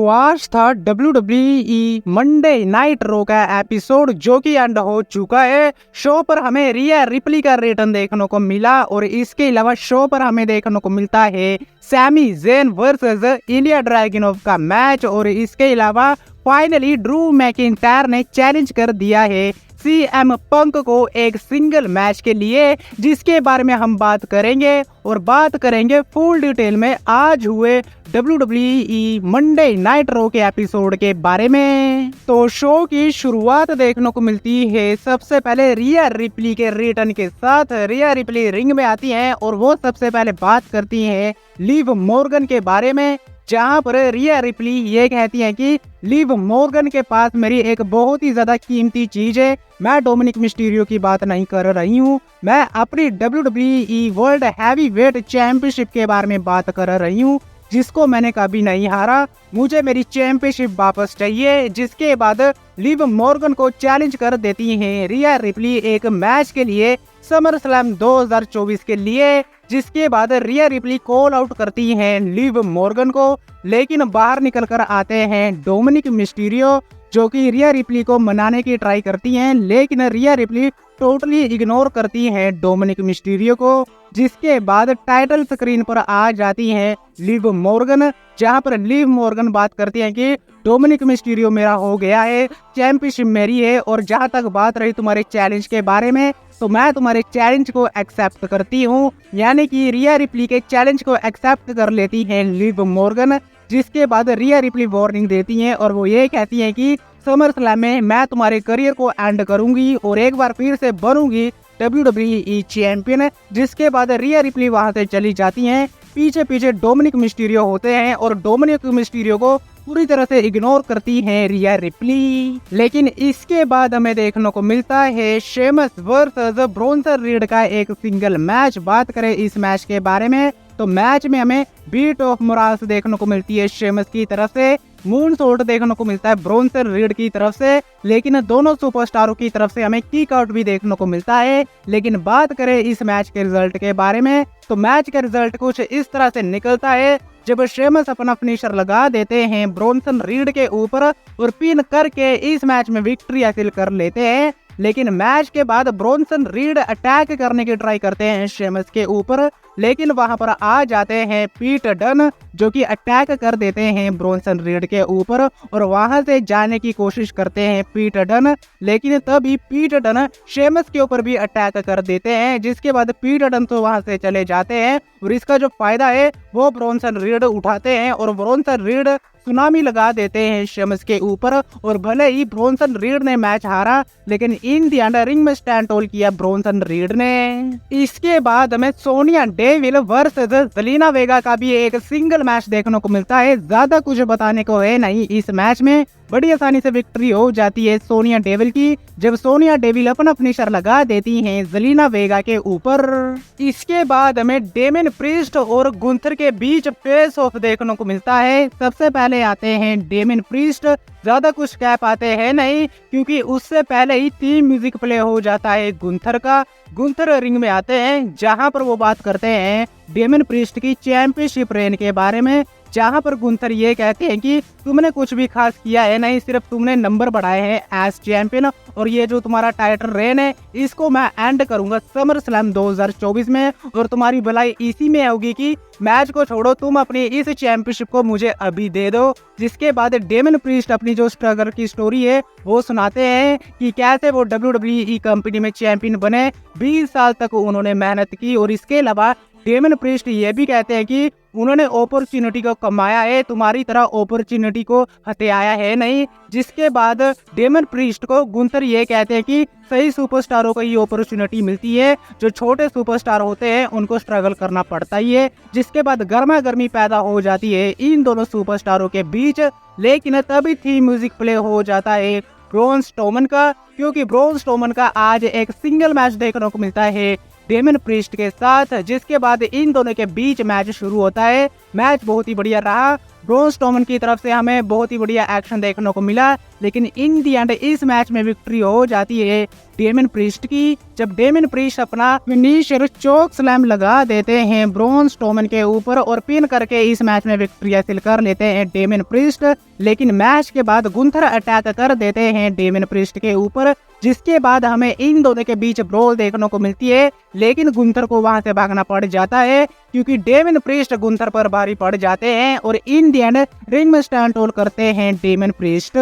तो आज था WWE मंडे नाइट रो का एपिसोड जो कि एंड हो चुका है। शो पर हमें रिया रिप्ली का रिटर्न देखने को मिला और इसके अलावा शो पर हमें देखने को मिलता है सैमी ज़ेन वर्सेस इलिया ड्रैगुनोव का मैच और इसके अलावा फाइनली ड्रू मैकिंटायर ने चैलेंज कर दिया है CM पंक को एक सिंगल मैच के लिए, जिसके बारे में हम बात करेंगे और बात करेंगे फुल डिटेल में आज हुए WWE मंडे नाइट रो के एपिसोड के बारे में। तो शो की शुरुआत देखने को मिलती है सबसे पहले रिया रिप्ली के रिटर्न के साथ। रिया रिप्ली रिंग में आती हैं और वो सबसे पहले बात करती हैं लिव मॉर्गन के बारे में, जहां पर रिया रिप्ली ये कहती हैं कि लिव मॉर्गन के पास मेरी एक बहुत ही ज्यादा कीमती चीज है। मैं डोमिनिक मिस्टीरियो की बात नहीं कर रही हूँ, मैं अपनी WWE वर्ल्ड हैवीवेट चैंपियनशिप के बारे में बात कर रही हूँ, जिसको मैंने कभी नहीं हारा। मुझे मेरी चैंपियनशिप वापस चाहिए। जिसके बाद लिव मॉर्गन को चैलेंज कर देती हैं रिया रिप्ली एक मैच के लिए, समर स्लैम 2024 के लिए। जिसके बाद रिया रिप्ली कॉल आउट करती हैं लिव मॉर्गन को, लेकिन बाहर निकल कर आते हैं डोमिनिक मिस्टीरियो, जो कि रिया रिप्ली को मनाने की ट्राई करती हैं, लेकिन रिया रिप्ली टोटली इग्नोर करती हैं डोमिनिक मिस्टीरियो को। जिसके बाद टाइटल स्क्रीन पर आ जाती हैं लिव मॉर्गन, जहां पर लिव मॉर्गन बात करती हैं कि डोमिनिक मिस्टीरियो मेरा हो गया है, चैंपियनशिप मेरी है, और जहां तक बात रही तुम्हारे चैलेंज के बारे में तो मैं तुम्हारे चैलेंज को एक्सेप्ट करती हूँ। यानी कि रिया रिप्ली के चैलेंज को एक्सेप्ट कर लेती हैं लिव मॉर्गन। जिसके बाद रिया रिप्ली वार्निंग देती हैं और वो ये कहती हैं कि समर स्लैम में मैं तुम्हारे करियर को एंड करूंगी और एक बार फिर से बनूंगी WWE चैंपियन। जिसके बाद रिया रिप्ली वहां से चली जाती हैं। पीछे पीछे डोमिनिक मिस्टीरियो होते हैं और डोमिनिक मिस्टीरियो को पूरी तरह से इग्नोर करती हैं रिया रिप्ली। लेकिन इसके बाद हमें देखने को मिलता है शेमस वर्सेस ब्रोंसन रीड का एक सिंगल मैच। बात करें इस मैच के बारे में तो मैच में हमें बीट ऑफ मोराल्स देखने को मिलती है शेमस की तरफ से, मून शॉट देखने को मिलता है ब्रोंसन रीड की तरफ से, लेकिन दोनों सुपरस्टारों की तरफ से हमें किक आउट भी देखने को मिलता है। लेकिन बात करें इस मैच के रिजल्ट के बारे में तो मैच का रिजल्ट कुछ इस तरह से निकलता है, जब शेमस अपना फिनिशर लगा देते हैं ब्रोंसन रीड के ऊपर और पिन करके इस मैच में विक्ट्री हासिल कर लेते हैं। लेकिन मैच के बाद ब्रोंसन रीड अटैक करने की ट्राई करते हैं शेमस के ऊपर, लेकिन वहां पर आ जाते हैं पीट डन, जो कि अटैक कर देते हैं ब्रोंसन रीड के ऊपर और वहां से जाने की कोशिश करते हैं पीट डन। लेकिन तभी पीट डन शेमस के ऊपर भी अटैक कर देते हैं। जिसके बाद पीट डन तो वहां से चले जाते हैं और इसका जो फायदा है वो ब्रोंसन रीड उठाते हैं और ब्रोंसन रीड सुनामी लगा देते हैं शेमस के ऊपर। और भले ही ब्रोंसन रीड ने मैच हारा, लेकिन इन दी एंड रिंग में स्टैंड होल्ड किया ब्रोंसन रीड ने। इसके बाद हमें सोनिया डेविल वर्सेस जेलिना वेगा का भी एक सिंगल मैच देखने को मिलता है। ज्यादा कुछ बताने को है नहीं इस मैच में, बड़ी आसानी से विक्ट्री हो जाती है सोनिया डेविल की, जब सोनिया डेविल अपना फिनिशर लगा देती हैं जेलिना वेगा के ऊपर। इसके बाद हमें डेमिन प्रीस्ट और गुंथर के बीच फेस ऑफ देखने को मिलता है। सबसे पहले आते हैं डेमिन प्रीस्ट, ज्यादा कुछ कह पाते हैं नहीं क्योंकि उससे पहले ही थीम म्यूजिक प्ले हो जाता है गुंथर का। गुंथर रिंग में आते हैं जहां पर वो बात करते हैं डेमिन प्रीस्ट की चैंपियनशिप रेन के बारे में, जहां पर गुंथर ये कहते हैं कि तुमने कुछ भी खास किया है नहीं, सिर्फ तुमने नंबर बढ़ाए हैं एज चैंपियन, और ये जो तुम्हारा टाइटल रेन है इसको मैं एंड करूंगा समर स्लैम 2024 में, और तुम्हारी भलाई इसी में होगी कि मैच को छोड़ो, तुम अपनी इस चैंपियनशिप को मुझे अभी दे दो। जिसके बाद डेमिन प्रीस्ट अपनी जो स्ट्रगल की स्टोरी है वो सुनाते हैं कि कैसे वो WWE कंपनी में चैंपियन बने, 20 साल तक उन्होंने मेहनत की। और इसके अलावा डेमिन प्रीस्ट ये भी कहते हैं कि उन्होंने अपॉर्चुनिटी को कमाया है, तुम्हारी तरह अपॉर्चुनिटी को हथियाया है नहीं। जिसके बाद डेमिन प्रीस्ट को गुंथर ये कहते हैं कि सही सुपरस्टारों को ये अपॉर्चुनिटी मिलती है, जो छोटे सुपरस्टार होते हैं उनको स्ट्रगल करना पड़ता ही है। जिसके बाद गर्मा गर्मी पैदा हो जाती है इन दोनों सुपरस्टारों के बीच, लेकिन तभी थीम म्यूजिक प्ले हो जाता है ब्रॉन स्ट्रोमन का, क्योंकि ब्रॉन स्ट्रोमन का आज एक सिंगल मैच देखने को मिलता है डेमन प्रीस्ट के साथ, जिसके बाद इन दोनों के बीच मैच शुरू होता है। मैच बहुत ही बढ़िया रहा। ब्रॉन स्ट्रोमन की तरफ से हमें बहुत ही बढ़िया एक्शन देखने को मिला, लेकिन इन दी एंड इस मैच में विक्ट्री हो जाती है डेमन प्रीस्ट की, जब डेमन प्रीस्ट अपना फिनिशर चोक स्लैम लगा देते हैं ब्रॉन स्ट्रोमन के ऊपर और पिन करके इस मैच में विक्ट्री हासिल कर लेते हैं डेमन प्रीस्ट। लेकिन मैच के बाद गुंथर अटैक कर देते हैं डेमन प्रीस्ट के ऊपर, जिसके बाद हमें इन दोनों के बीच ब्रोल देखने को मिलती है, लेकिन गुंथर को वहां से भागना पड़ जाता है क्योंकि डेमन प्रीस्ट गुंथर पर भारी पड़ जाते हैं और इन दी एंड रिंग में स्टैंड होल्ड करते हैं डेमन प्रीस्ट।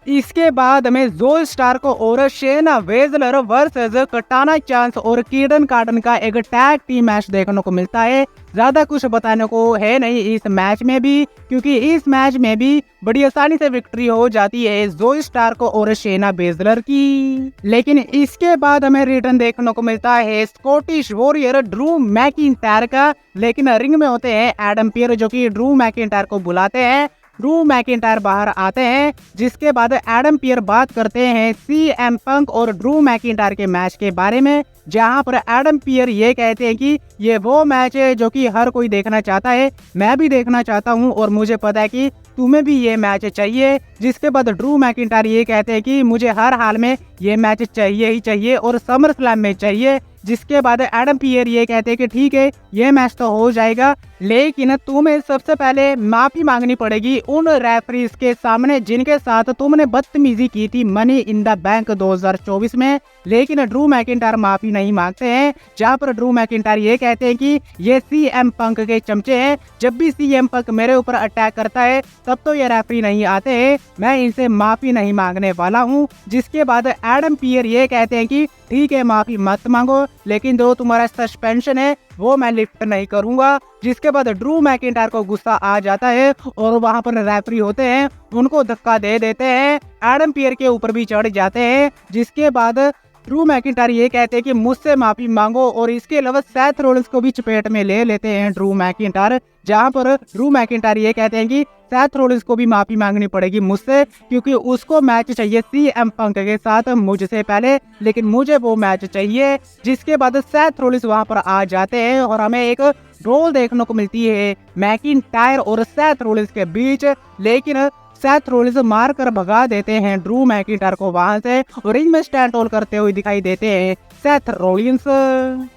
इसके बाद हमें जोई स्टार्क और शेना वेजलर वर्सेस कटाना चांस और कीडन कार्टन का एक टैग टीम मैच देखने को मिलता है। ज्यादा कुछ बताने को है नहीं इस मैच में भी, क्योंकि इस मैच में भी बड़ी आसानी से विक्ट्री हो जाती है जोई स्टार्क और शेना वेजलर की। लेकिन इसके बाद हमें रिटर्न देखने को मिलता है स्कॉटिश वॉरियर ड्रू मैकिंटायर का, लेकिन रिंग में होते हैं एडम पियर जो कि ड्रू मैकिंटायर को बुलाते हैं। ड्रू मैकिंटायर बाहर आते हैं, जिसके बाद एडम पियर बात करते हैं सीएम पंक और ड्रू मैकिंटायर के मैच के बारे में, जहां पर एडम पियर ये कहते हैं कि ये वो मैच है जो कि हर कोई देखना चाहता है, मैं भी देखना चाहता हूं और मुझे पता है कि तुम्हें भी ये मैच चाहिए। जिसके बाद ड्रू मैकिंटायर ये कहते हैं कि मुझे हर हाल में ये मैच चाहिए ही चाहिए और समर स्लैम में चाहिए। जिसके बाद एडम पियर ये कहते हैं कि ठीक है ये मैच तो हो जाएगा, लेकिन तुम्हें सबसे पहले माफी मांगनी पड़ेगी उन रेफरीज के सामने जिनके साथ तुमने बदतमीजी की थी मनी इन द बैंक 2024 में। लेकिन ड्रू मैकिंटायर माफी नहीं मांगते हैं, जहां पर ड्रू मैकिंटायर ये कहते हैं कि ये सीएम पंक के चमचे हैं, जब भी सीएम पंक मेरे ऊपर अटैक करता है तब तो ये रेफरी नहीं आते हैं, मैं इनसे माफी नहीं मांगने वाला हूँ। जिसके बाद एडम पियर ये कहते हैं कि ठीक है माफी मत मांगो, लेकिन जो तुम्हारा सस्पेंशन है वो मैं लिफ्ट नहीं करूंगा। जिसके बाद ड्रू मैकिंटायर को गुस्सा आ जाता है और वहां पर रेफरी होते हैं उनको धक्का दे देते हैं, एडम पियर के ऊपर भी चढ़ जाते हैं। जिसके बाद ड्रू मैकिंटायर ये कहते हैं कि मुझसे माफी मांगो और इसके अलावा सेथ रोलिंस को भी चपेट में ले लेते हैं ड्रू मैकिंटायर, जहां पर ड्रू मैकिंटायर ये कहते हैं कि सेथ रोलिंस को भी माफी मांगनी पड़ेगी मुझसे, क्योंकि उसको मैच चाहिए सीएम पंक के साथ मुझसे पहले, लेकिन मुझे वो मैच चाहिए। जिसके बाद सेथ रोलिंस वहां पर आ जाते हैं और हमें एक रोल देखने को मिलती है मैकिंटायर और सेथ रोलिंस के बीच, लेकिन सेथ रोलिंस मार कर भगा देते हैं ड्रू मैकिंटायर को वहां से और रिंग में स्टैंड होल्ड करते हुए दिखाई देते हैं सेथ रोलिंस।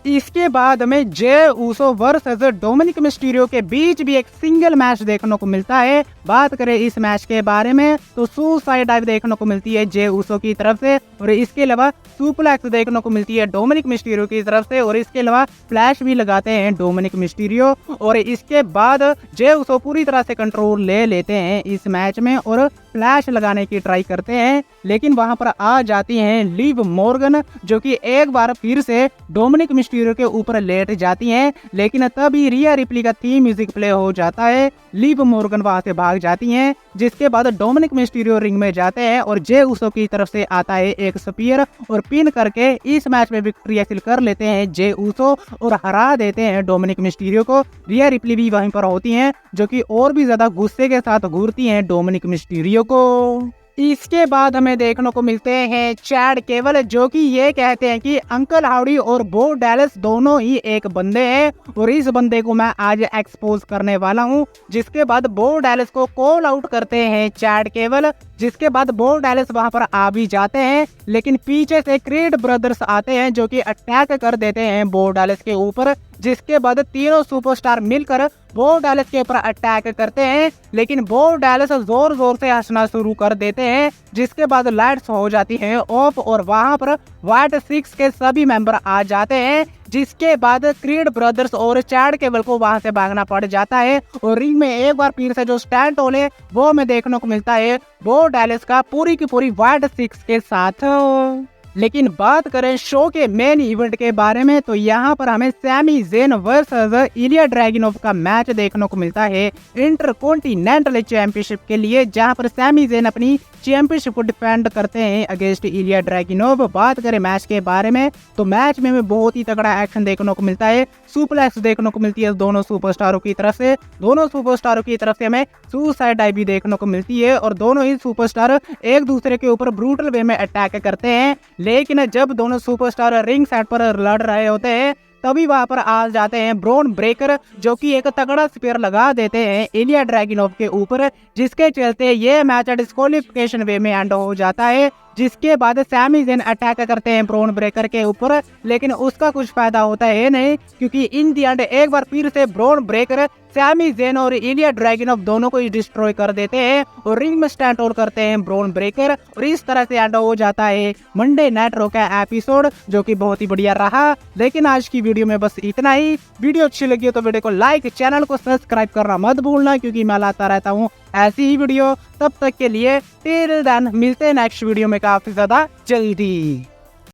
इसके बाद में Jey Uso versus Dominik Mysterio के बीच भी एक सिंगल मैच देखने को मिलता है। बात करें इस मैच के बारे में तो सुसाइड डाइव देखने को मिलती है जे ऊसो की तरफ से और इसके अलावा सुप्लेक्स देखने को मिलती है डोमिनिक मिस्टीरियो की तरफ से और इसके अलावा फ्लैश भी लगाते हैं डोमिनिक मिस्टीरियो। और इसके बाद जे ऊसो पूरी तरह से कंट्रोल ले लेते हैं इस मैच में और फ्लैश लगाने की ट्राई करते हैं, लेकिन वहां पर आ जाती हैं लिव मॉर्गन जो कि एक बार फिर से डोमिनिक मिस्टीरियो के ऊपर लेट जाती हैं, लेकिन तभी रिया रिप्ली का थीम म्यूजिक प्ले हो जाता है, लिव मॉर्गन वहां से भाग जाती हैं। जिसके बाद डोमिनिक मिस्टीरियो रिंग में जाते हैं और जे ऊसो की तरफ से आता है एक स्पीयर और पिन करके इस मैच में विक्ट्री हासिल कर लेते हैं जे ऊसो और हरा देते हैं डोमिनिक मिस्टीरियो को। रिया रिप्ली भी वहीं पर होती हैं जो कि और भी ज्यादा गुस्से के साथ घूरती हैं डोमिनिक मिस्टीरियो को। इसके बाद हमें देखने को मिलते हैं चैड केवल जो कि ये कहते हैं कि अंकल हाउडी और बो डैलस दोनों ही एक बंदे हैं और इस बंदे को मैं आज एक्सपोज करने वाला हूं। जिसके बाद बो डैलस को कॉल आउट करते हैं चैड केवल। जिसके बाद बो डैलस वहां पर आ भी जाते हैं, लेकिन पीछे से क्रीड ब्रदर्स आते हैं जो कि अटैक कर देते हैं बो डैलस के ऊपर। जिसके बाद तीनों सुपरस्टार मिलकर बो डैलस के ऊपर अटैक करते हैं, लेकिन बो डैलस जोर जोर से हंसना शुरू कर देते हैं। जिसके बाद लाइट्स हो जाती हैं ऑफ और वहां पर व्हाइट सिक्स के सभी मेंबर आ जाते हैं। जिसके बाद क्रीड ब्रदर्स और चैड केबल को वहां से भागना पड़ जाता है और रिंग में एक बार फिर से जो स्टैंड होल है वो हमें देखने को मिलता है बो डैलस का पूरी की पूरी व्हाइट सिक्स के साथ। लेकिन बात करें शो के मेन इवेंट के बारे में तो यहाँ पर हमें सैमी ज़ेन वर्सेस इलिया ड्रैगिनोव का मैच देखने को मिलता है इंटरकॉन्टिनेंटल चैंपियनशिप के लिए, जहाँ पर सैमी ज़ेन अपनी चैंपियनशिप को डिफेंड करते हैं अगेंस्ट इलिया ड्रैगिनोव। बात करें मैच के बारे में तो मैच में हमें बहुत ही तगड़ा एक्शन देखने को मिलता है, सुप्लेक्स देखने को मिलती है दोनों सुपरस्टारों की तरफ से। दोनों सुपरस्टारों की तरफ से हमें सुसाइड डाइव भी देखने को मिलती है और दोनों ही सुपरस्टार एक दूसरे के ऊपर ब्रूटल वे में अटैक करते हैं, लेकिन जब दोनों सुपरस्टार रिंग सेट पर लड़ रहे होते हैं तभी वहां पर आ जाते हैं ब्रॉन ब्रेकर, जो कि एक तगड़ा स्पीयर लगा देते हैं इलिया ड्रैगिनोव के ऊपर, जिसके चलते ये मैच डिस्क्वालिफिकेशन वे में एंड हो जाता है। जिसके बाद सैमी ज़ेन अटैक करते हैं ब्रॉन ब्रेकर के ऊपर, लेकिन उसका कुछ फायदा होता है नहीं, क्योंकि इन दी एंड एक बार फिर से ब्रॉन ब्रेकर सैमी ज़ेन और इलिया ड्रैगिनोव दोनों को डिस्ट्रॉय कर देते हैं और रिंग में स्टैंड आउट करते हैं ब्रॉन ब्रेकर, और इस तरह से एंड हो जाता है मंडे नाइट रॉ का एपिसोड, जो कि बहुत ही बढ़िया रहा। लेकिन आज की वीडियो में बस इतना ही। वीडियो अच्छी लगी हो तो वीडियो को लाइक, चैनल को सब्सक्राइब करना मत भूलना, क्योंकि मैं लाता रहता हूँ ऐसी ही वीडियो। तब तक के लिए टिल देन मिलते हैं नेक्स्ट वीडियो में काफी ज्यादा जल्दी।